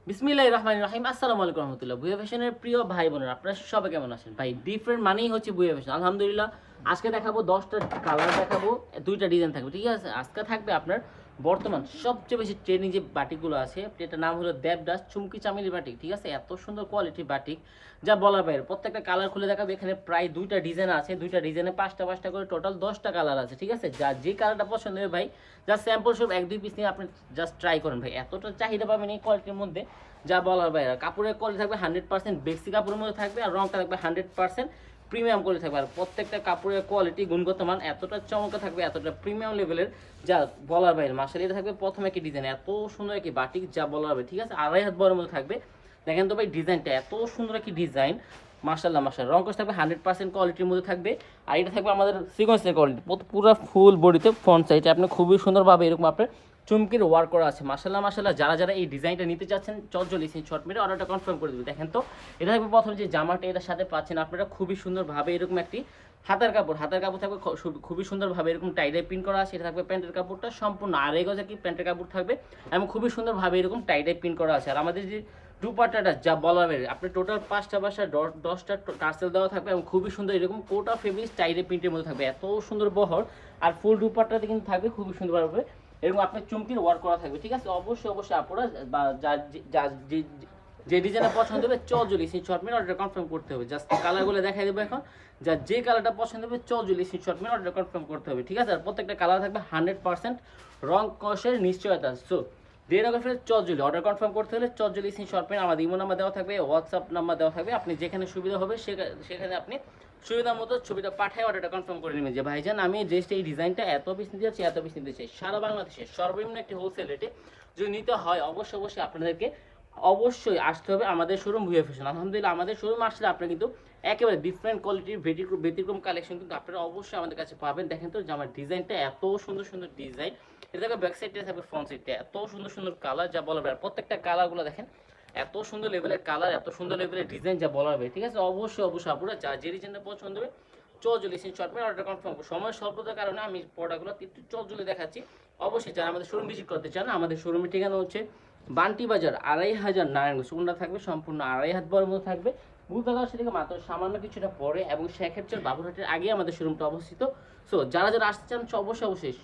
বিসমিল্লাহির রহমানির রহিম। আসসালামু আলাইকুম রহমতুল্লাহ। বুয়া ফ্যাশনের প্রিয় ভাই বোনেরা, আপনারা সবাই কেমন আছেন? ভাই ডিফারেন্ট মানেই হচ্ছে বুয়া ফ্যাশন। আলহামদুলিল্লাহ, আজকে দেখাবো 10টা কালার দেখাবো, 2টা ডিজাইন থাকবে, ঠিক আছে? আজকে থাকবে আপনার বর্তমান সবচেয়ে বেশি ট্রেন্ডিং যে বাটিকগুলো আছে, এটার নাম হলো দেবদাস চুমকি চামেলি বাটিক, ঠিক আছে? এত সুন্দর কোয়ালিটির বাটিক যা বলার বাইরে। প্রত্যেকটা কালার খুলে দেখাবে। এখানে প্রায় 2টা ডিজাইন আছে, 2টা ডিজাইনে 5টা করে টোটাল 10টা কালার আছে, ঠিক আছে? যা যে কালারটা পছন্দ হবে ভাই, জাস্ট স্যাম্পল সব 1-2 পিস নিয়ে আপনি জাস্ট ট্রাই করেন ভাই। এতটা চাহিদা পাবেন এই কোয়ালিটির মধ্যে যা বলার বাইরে। কাপড়ের কোয়ালিটি থাকবে 100% বেক্সি কাপড়ের মধ্যে থাকবে, আর রংটা থাকবে 100% প্রিমিয়াম করে থাকবে। আর প্রত্যেকটা কাপড়ের কোয়ালিটি গুণগত মান এতটা চমৎকার থাকবে, এতটা প্রিমিয়াম লেভেলের যা বলার বাইরে। মার্শাল এটা থাকবে প্রথমে একটি ডিজাইন, এত সুন্দর একটি বাটিক যা বলার বাইরে, ঠিক আছে? 2.5 হাত বড়ের মধ্যে থাকবে। দেখেন তো ভাই ডিজাইনটা এত সুন্দর একটি ডিজাইন, মার্শাল্লাহ মার্শাল। রং কোর্স থাকবে 100% কোয়ালিটির মধ্যে থাকবে। আর এটা থাকবে আমাদের সিকোয়েন্সের কোয়ালিটি, পুরো ফুল বডিতে ফ্রন্ট সাইডে আপনি খুবই সুন্দরভাবে এরকম আপনার চুমকির ওয়ার্ক করা আছে। মার্শাল্লাহ মার্শাল্লাহ, যারা এই ডিজাইনটা নিতে চাচ্ছেন চটজলদি শর্ট মেরে অর্ডারটা কনফার্ম করে দেবে। দেখেন তো এটা থাকবে প্রথম যে জামাটা এটার সাথে পাচ্ছেন আপনারা, খুবই সুন্দরভাবে এরকম একটি হাতার কাপড় থাকবে খুবই সুন্দরভাবে এরকম টাইডাই পিন করা আছে। এটা থাকবে প্যান্টের কাপড়টা সম্পূর্ণ আড়াই গজ কি প্যান্টের কাপড় থাকবে, এবং খুবই সুন্দরভাবে এরকম টাইডাই পিন করা আছে। আর আমাদের যে দুপাট্টাটা যা বলার বাইরে, আপনি টোটাল 5টা বাসা 10টা টার্সেল দেওয়া থাকবে, এবং খুবই সুন্দর এরকম কোটা ফেব্রিক টাইডাই প্রিন্টের মধ্যে থাকবে, এত সুন্দর বহর। আর ফুল দুপাট্টাতে কিন্তু থাকবে খুবই সুন্দরভাবে এরকম আপনার চুমকির ওয়ার্ক করা থাকবে, ঠিক আছে? অবশ্যই আপনারা বা যে ডিজাইনটা পছন্দ হবে চজলি সেই শর্ট মেরে অর্ডার কনফার্ম করতে হবে। জাস্ট কালারগুলো দেখাই দেবো এখন। যে কালারটা পছন্দ হবে চজলি সেই শর্ট মেরে অর্ডার কনফার্ম করতে হবে, ঠিক আছে? আর প্রত্যেকটা কালার থাকবে 100% রং কষের নিশ্চয়তা। সো দেরি না করে চজলি অর্ডার কনফার্ম করতে হলে চজলি সেই শর্ট মেরে আমাদের ইমো নাম্বার দেওয়া থাকবে, হোয়াটসঅ্যাপ নাম্বার দেওয়া থাকবে। আপনি যেখানে সুবিধা হবে সেখানে আপনি সুবিধা মতো ছবিটা পাঠায় অর্ডারটা কনফার্ম করে নেবেন যে ভাইজান আমি ড্রেসটা এই ডিজাইনটা এত পিস নিতে যাচ্ছি, এত পিস নিতে চাই। সারা বাংলাদেশে সর্বনিম্ন একটি হোলসেল রেটে যদি নিতে হয় অবশ্যই আপনাদেরকে অবশ্যই আসতে হবে আমাদের শোরুম ভুয়া ফ্যাশন। আলহামদুলিল্লাহ, আমাদের শোরুম আসলে আপনি কিন্তু একেবারে ডিফারেন্ট কোয়ালিটির ব্যতিক্রম কালেকশন কিন্তু আপনারা অবশ্যই আমাদের কাছে পাবেন। দেখেন তো জামার ডিজাইনটা এত সুন্দর সুন্দর ডিজাইন, এটা থাকবে ব্যাক সাইডে থাকবে ফ্রন্ট সাইডে, এত সুন্দর সুন্দর কালার যা বলার বাইরে। প্রত্যেকটা কালারগুলো দেখেন এত সুন্দর লেভেলের কালার, এত সুন্দর লেভেলের ডিজাইন যা বলার বাইরে, ঠিক আছে? অবশ্যই আপনারা যা যে ডিজাইনটা পছন্দ হবে চজলি সেই শর্ট মেরে অর্ডার কনফার্ম। সময় স্বল্পতার কারণে আমি প্রোডাক্টগুলো একটু চজলি দেখাচ্ছি। অবশ্যই যারা আমাদের শোরুম ভিজিট করতে চান, আমাদের শোরুমের ঠিকানা হচ্ছে বান্টি বাজার 2500 নারায়ণগঞ্জ। কোনটা থাকবে সম্পূর্ণ 2.5 হাত বড়ের মধ্যে থাকবে, বুলতাগাছ থেকে মাত্র সামান্য কিছুটা পরে, এবং শেখেরচর বাবুরহাটের আগে আমাদের শোরুমটা অবস্থিত। সো যারা আসতে চান অবশ্যই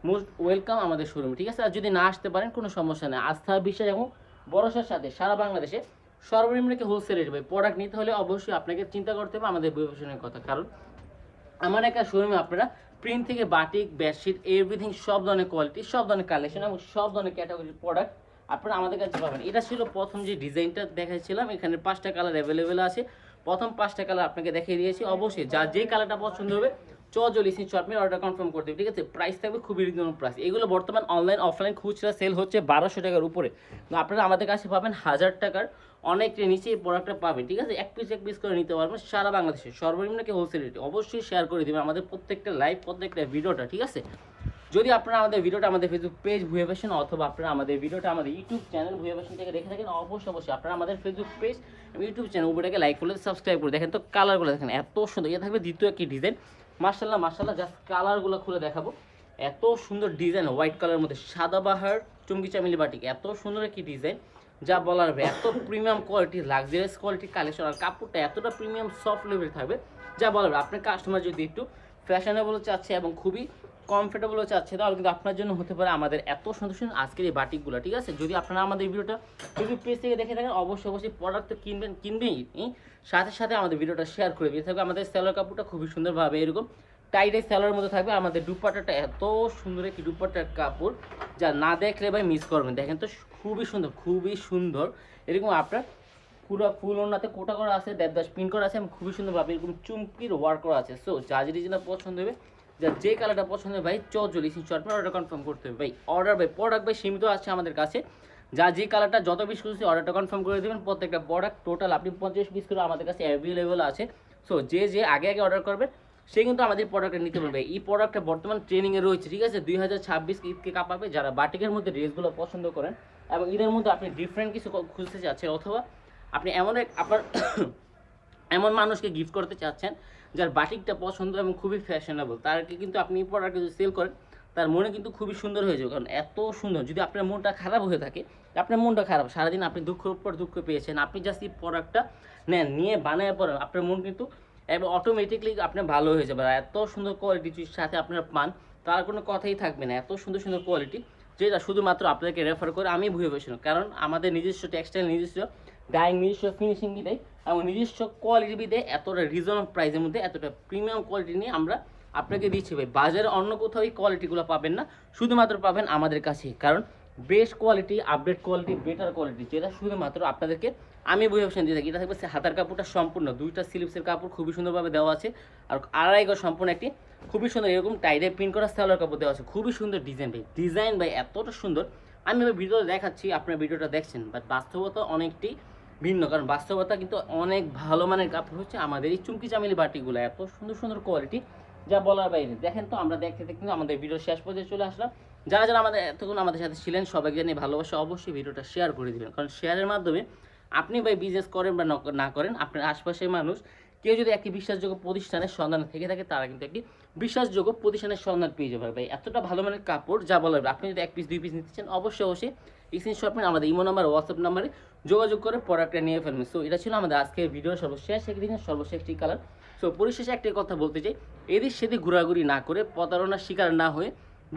মোস্ট ওয়েলকাম আমাদের শোরুম, ঠিক আছে? আর যদি না আসতে পারেন কোনো সমস্যা নেই। আস্থা বিশ্বাস এবং ভরসার সাথে সারা বাংলাদেশে সর্বনিম্ন কি হোলসেল রেট ভাই প্রোডাক্ট নিতে হলে অবশ্যই আপনাকে চিন্তা করতে হবে আমাদের বিবেচনার কথা। কারণ আমার একটা শোরুমে আপনারা প্রিন্ট থেকে বাটিক বেডশিট এভরিথিং সব ধরনের কোয়ালিটি, সব ধরনের কালেকশন এবং সব ধরনের ক্যাটাগরির প্রোডাক্ট আপনারা আমাদের কাছে পাবেন। এটা ছিল প্রথম যে ডিজাইনটা দেখাচ্ছিলাম, এখানে 5টা কালার অ্যাভেলেবেল আছে। প্রথম 5টা কালার আপনাকে দেখিয়ে দিয়েছি। অবশ্যই যার যেই কালারটা পছন্দ হবে চজলি স্ক্রিনশট অর্ডার কনফার্ম করতে হবে, ঠিক আছে? প্রাইস থাকবে খুবই রিজনেবল প্রাইস। এগুলো বর্তমান অনলাইন অফলাইন খুচরা সেল হচ্ছে 1200 টাকার উপরে, আপনারা আমাদের কাছে পাবেন 1000 টাকার অনেকটা নিচে এই প্রোডাক্টটা পাবেন, ঠিক আছে? এক পিস করে নিতে পারবেন সারা বাংলাদেশে সর্বনিম্ন কি হোলসেল রেটে। অবশ্যই শেয়ার করে দেবেন আমাদের প্রত্যেকটা লাইভ প্রত্যেকটা ভিডিওটা, ঠিক আছে? যদি আপনারা আমাদের ভিডিওটা আমাদের ফেসবুক পেজ ভুয়া ফ্যাশন, অথবা আপনারা আমাদের ভিডিওটা আমাদের ইউটিউব চ্যানেল ভুয়া ফ্যাশন থেকে দেখে থাকেন, অবশ্যই আপনারা আমাদের ফেসবুক পেজ এবং ইউটিউব চ্যানেল উপরটাকে লাইক করলে সাবস্ক্রাইব করে দেখেন তো কালারগুলো দেখেন এত সুন্দর। এটা থাকবে দ্বিতীয় একটি ডিজাইন, মার্শাল্লাহ জাস্ট কালারগুলো খুলে দেখাবো। এত সুন্দর ডিজাইন হোয়াইট কালারের মধ্যে সাদাবাহার চুমকি চামেলি বাটিক, এত সুন্দর একটি ডিজাইন যা বলার হবে। এত premium quality luxurious quality collection, আর কাপড়টা এতটা প্রিমিয়াম সফট লেভেল থাকবে যা বলার আপনার কাস্টমার যদি একটু ফ্যাশনেবল চাচ্ছে এবং খুবই কমফোর্টেবলও চাচ্ছে, তাহলে কিন্তু আপনার জন্য হতে পারে আমাদের এত সুন্দর সুন্দর আজকের এই বাটিকগুলো, ঠিক আছে? যদি আপনারা আমাদের ভিডিওটা ফেসবুক পেজ থেকে দেখে থাকেন অবশ্যই প্রোডাক্ট তো কিনবেই, সাথে আমাদের ভিডিওটা শেয়ার করে দিয়ে থাকবে। আমাদের সেলোয়ার কাপড়টা খুবই সুন্দরভাবে এরকম টাইটের সেলোয়ারের মধ্যে থাকবে। আমাদের দুপাট্টাটা এত সুন্দর একটি দুপাট্টার কাপড় যা না দেখলে ভাই মিস করবেন। দেখেন তো খুবই সুন্দর এরকম আপনার পুরো ফুল ওনাতে কোটা করা আছে, দেবদাস প্রিন্ট করা আছে এবং খুবই সুন্দরভাবে এরকম চুমকির ওয়ার্ক করা আছে। সো যা যে ডিজাইনটা পছন্দ হবে, যে কালারটা পছন্দ হবে ভাই চজলি শর্ট অর্ডার কনফার্ম করতে হবে ভাই। প্রোডাক্ট ভাই সীমিত আছে আমাদের কাছে, যা যে কালারটা যত পিস খুঁজছে অর্ডারটা কনফার্ম করে দেবেন। প্রত্যেকটা প্রোডাক্ট টোটাল আপনি 50 পিস করে আমাদের কাছে অ্যাভেলেবেল আছে। সো যে আগে অর্ডার করবেন সে কিন্তু আমাদের প্রোডাক্টটা নিতে পারবে। এই প্রোডাক্টটা বর্তমান ট্রেনিংয়ে রয়েছে, ঠিক আছে? 2026 ঈদকে কাঁপাবে। যারা বাটিকের মধ্যে ড্রেসগুলো পছন্দ করেন এবং ঈদের মধ্যে আপনি ডিফারেন্ট কিছু খুঁজতে চাচ্ছেন, অথবা আপনি আপনার এমন মানুষকে গিফট করতে চাচ্ছেন যার বাটিকটা পছন্দ এবং খুবই ফ্যাশনেবল, তারকে কিন্তু আপনি এই প্রোডাক্ট যদি সেল করেন তার মনে কিন্তু খুবই সুন্দর হয়ে যাবে। কারণ এত সুন্দর, যদি আপনার মনটা খারাপ হয়ে থাকে, আপনার মনটা খারাপ, সারাদিন আপনি দুঃখের উপর দুঃখ পেয়েছেন, আপনি জাস্ট এই প্রোডাক্টটা নেন, নিয়ে বানায় পরে আপনার মন কিন্তু এবং অটোমেটিকলি আপনার ভালো হয়ে যাবে। আর এত সুন্দর কোয়ালিটির সাথে আপনার পান, তার কোনো কথাই থাকবে না। এত সুন্দর সুন্দর কোয়ালিটি, যেটা শুধুমাত্র আপনাদেরকে রেফার করে আমি ভুয়ে ফ্যাশন, কারণ আমাদের নিজস্ব টেক্সটাইল, নিজস্ব ডাইং, নিজস্ব ফিনিশিং দেয় এবং নিজস্ব কোয়ালিটি দেয়, এতটা রিজনেবল প্রাইসের মধ্যে এতটা প্রিমিয়াম কোয়ালিটি নিয়ে আমরা আপনাকে দিচ্ছি ভাই। বাজারে অন্য কোথাও এই কোয়ালিটিগুলো পাবেন না, শুধুমাত্র পাবেন আমাদের কাছেই। কারণ best quality, update quality, better quality, যেটা শুধুমাত্র আপনাদেরকে আমি বই অপশন দিয়ে থাকি। এটা থাকবে হাতার কাপড়টা সম্পূর্ণ 2টা স্লিপসের কাপড় খুবই সুন্দরভাবে দেওয়া আছে, আর আড়াই গজ সম্পূর্ণ একটি খুবই সুন্দর এরকম টাইডে প্রিন্ট করা সালোয়ার কাপড় দেওয়া আছে। খুবই সুন্দর ডিজাইন ভাই, ডিজাইন ভাই এতটা সুন্দর। আমি এবার ভিডিওটা দেখাচ্ছি, আপনার ভিডিওটা দেখছেন, বাট বাস্তবতা অনেকটি ভিন্ন। কারণ বাস্তবতা কিন্তু অনেক ভালো মানের কাপড় হচ্ছে আমাদের এই চুমকি চামেলি বাটিগুলো, এত সুন্দর সুন্দর কোয়ালিটি যা বলার বাইরে। দেখেন তো, আমরা দেখতে দেখতে কিন্তু আমাদের ভিডিও শেষ পর্যায়ে চলে আসলাম। যারা যারা আমাদের এতক্ষণ আমাদের সাথে ছিলেন সবাইকে জানিয়ে ভালোবাসা, অবশ্যই ভিডিওটা শেয়ার করে দিবেন। কারণ শেয়ারের মাধ্যমে আপনি ভাই বিজনেস করেন বা না করেন, আপনার আশপাশের মানুষ কেউ যদি একটি বিশ্বাসযোগ্য প্রতিষ্ঠানের সন্ধান থেকে থাকে, তারা কিন্তু একটি বিশ্বাসযোগ্য প্রতিষ্ঠানের সন্ধান পেয়ে যাবে ভাই। এতটা ভালো মানের কাপড় যা বলার, আপনি যদি 1 পিস 2 পিস নিতে চান, অবশ্যই অবশ্যই স্ক্রিনশট নিয়ে আমাদের ইমো নাম্বার, হোয়াটসঅ্যাপ নাম্বারে যোগাযোগ করে প্রোডাক্টটা নিয়ে ফেলবেন। সো এটা ছিল আমাদের আজকের ভিডিও সর্বশেষ একদিনের সর্বশেষ একটি কালার। সো পরিশেষে একটাই কথা বলতে চাই, এদিক সেদিক ঘোরাঘুরি না করে, প্রতারণার শিকার না হয়ে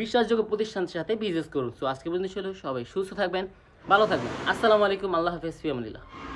বিশ্বাসযোগ্য প্রতিষ্ঠানের সাথে বিজনেস করুন। সো আজকে পর্যন্ত ছিল, সবাই সুস্থ থাকবেন, ভালো থাকবেন। আসসালামু আলাইকুম, আল্লাহ হাফেজ, ফি আমানিল্লাহ।